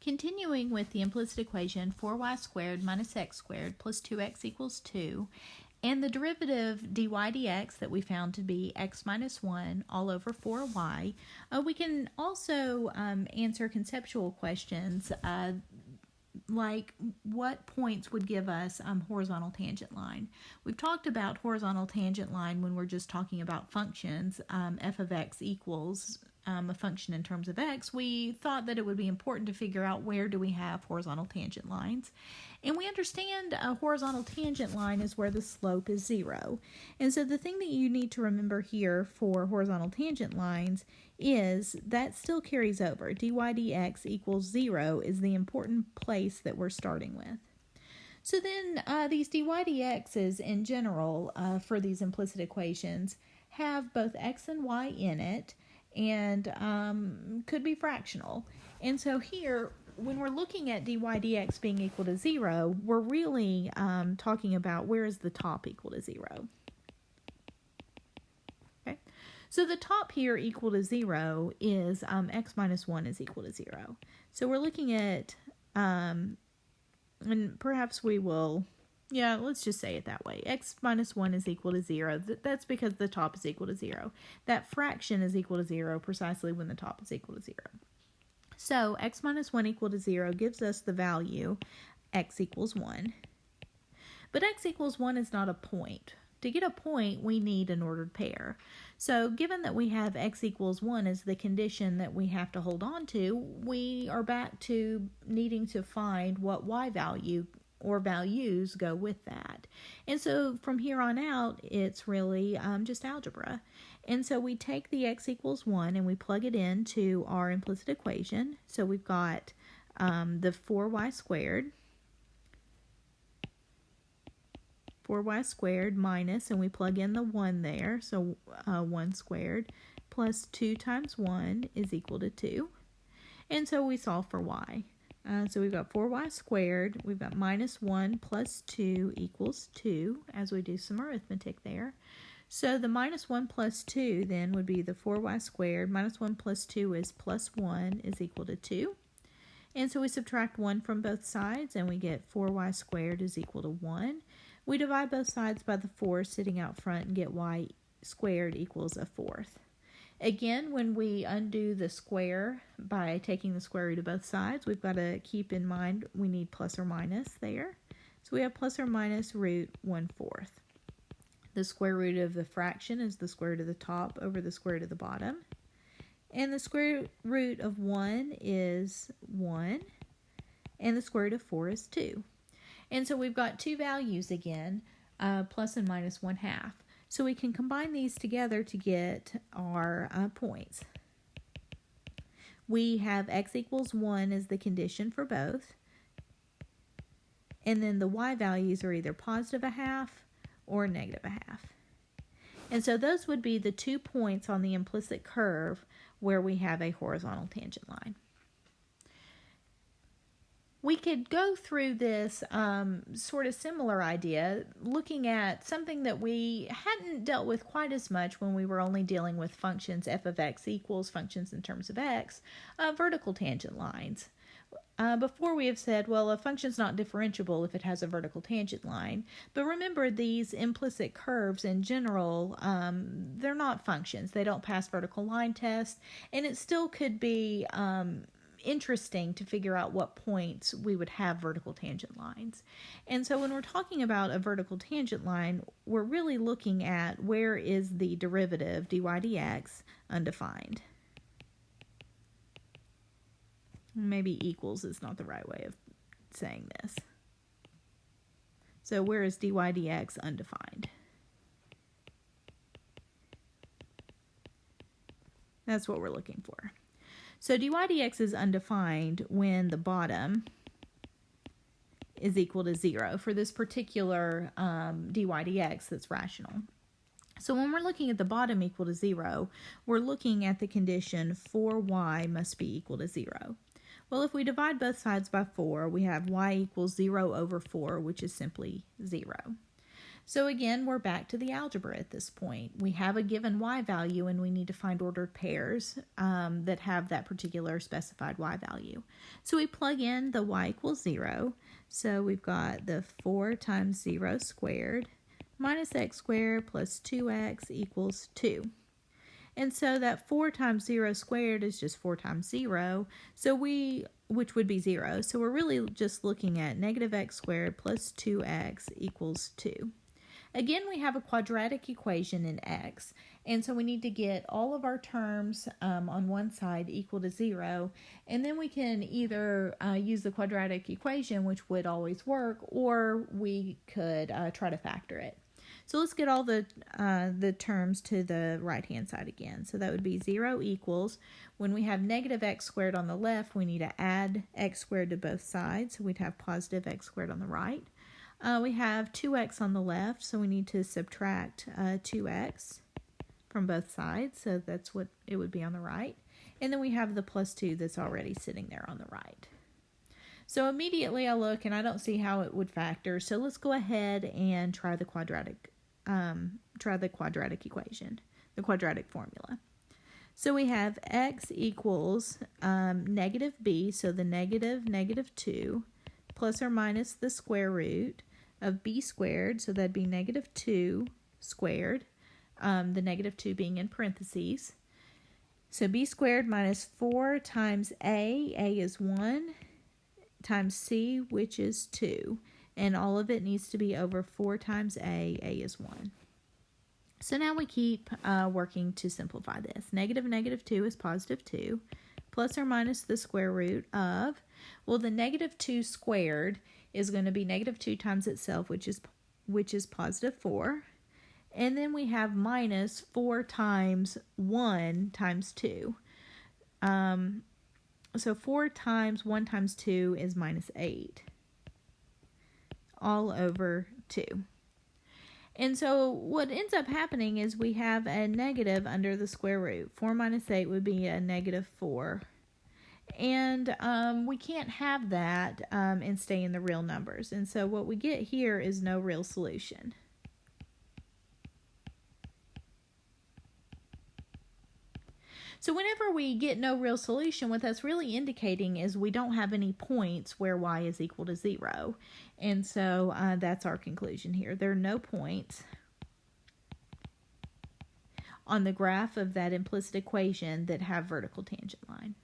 Continuing with the implicit equation, 4y squared minus x squared plus 2x equals 2, and the derivative dy dx that we found to be x minus 1 all over 4y, we can also answer conceptual questions like what points would give us horizontal tangent line. We've talked about horizontal tangent line when we're just talking about functions, f of x equals a function in terms of x. We thought that it would be important to figure out where do we have horizontal tangent lines. And we understand a horizontal tangent line is where the slope is 0. And so the thing that you need to remember here for horizontal tangent lines is that still carries over. Dy dx equals 0 is the important place that we're starting with. So then these dy dx's in general for these implicit equations have both x and y in it, and could be fractional. And so here, when we're looking at dy dx being equal to 0, we're really talking about where is the top equal to 0. Okay, so the top here equal to 0 is x minus 1 is equal to 0. So we're looking at, and perhaps we will, let's just say it that way. X minus 1 is equal to 0. That's because the top is equal to 0. That fraction is equal to 0 precisely when the top is equal to 0. So x minus 1 equal to 0 gives us the value x equals 1. But x equals 1 is not a point. To get a point, we need an ordered pair. So given that we have x equals 1 as the condition that we have to hold on to, we are back to needing to find what y value or values go with that. And so from here on out, it's really just algebra. And so we take the x equals 1 and we plug it into our implicit equation. So we've got the 4y squared minus, and we plug in the 1 there, so 1 squared, plus 2 times 1 is equal to 2. And so we solve for y. So we've got 4y squared, we've got minus 1 plus 2 equals 2, as we do some arithmetic there. So the minus 1 plus 2 then would be the 4y squared, minus 1 plus 2 is plus 1 is equal to 2. And so we subtract 1 from both sides and we get 4y squared is equal to 1. We divide both sides by the 4 sitting out front and get y squared equals a fourth. Again, when we undo the square by taking the square root of both sides, we've got to keep in mind we need plus or minus there. So we have plus or minus root 1/4. The square root of the fraction is the square root of the top over the square root of the bottom. And the square root of 1 is 1. And the square root of 4 is 2. And so we've got two values again, plus and minus 1/2. So we can combine these together to get our points. We have x equals 1 as the condition for both. And then the y values are either positive 1/2 or negative 1/2. And so those would be the 2 points on the implicit curve where we have a horizontal tangent line. We could go through this sort of similar idea looking at something that we hadn't dealt with quite as much when we were only dealing with functions f of x equals functions in terms of x, vertical tangent lines. Before we have said, well, a function's not differentiable if it has a vertical tangent line. But remember, these implicit curves in general, they're not functions. They don't pass vertical line tests, and it still could be interesting to figure out what points we would have vertical tangent lines. And so when we're talking about a vertical tangent line, we're really looking at where is the derivative dy dx undefined. Maybe equals is not the right way of saying this. So where is dy dx undefined? That's what we're looking for. So dy dx is undefined when the bottom is equal to 0 for this particular dy dx that's rational. So when we're looking at the bottom equal to 0, we're looking at the condition 4y must be equal to 0. Well, if we divide both sides by 4, we have y equals 0 over 4, which is simply 0. So again, we're back to the algebra at this point. We have a given y value and we need to find ordered pairs that have that particular specified y value. So we plug in the y equals 0. So we've got the 4 times 0 squared minus x squared plus 2x equals 2. And so that 4 times 0 squared is just 4 times 0, which would be 0. So we're really just looking at negative x squared plus 2x equals 2. Again, we have a quadratic equation in x, and so we need to get all of our terms on one side equal to 0, and then we can either use the quadratic equation, which would always work, or we could try to factor it. So let's get all the terms to the right-hand side again. So that would be 0 equals, when we have negative x squared on the left, we need to add x squared to both sides. So we'd have positive x squared on the right. We have 2x on the left, so we need to subtract 2x from both sides. So that's what it would be on the right. And then we have the plus 2 that's already sitting there on the right. So immediately I look and I don't see how it would factor. So let's go ahead and try the quadratic equation, the quadratic formula. So we have x equals negative b, so the negative 2, plus or minus the square root of b squared, so that'd be negative 2 squared, the negative 2 being in parentheses. So b squared minus 4 times a is 1, times c, which is 2. And all of it needs to be over 4 times a is 1. So now we keep working to simplify this. Negative 2 is positive 2, plus or minus the square root of, well, the negative 2 squared is going to be negative 2 times itself, which is positive 4. And then we have minus 4 times 1 times 2. So 4 times 1 times 2 is minus 8, all over 2. And so what ends up happening is we have a negative under the square root. 4 minus 8 would be a negative 4. And we can't have that and stay in the real numbers. And so what we get here is no real solution. So whenever we get no real solution, what that's really indicating is we don't have any points where y is equal to 0. And so that's our conclusion here. There are no points on the graph of that implicit equation that have vertical tangent line.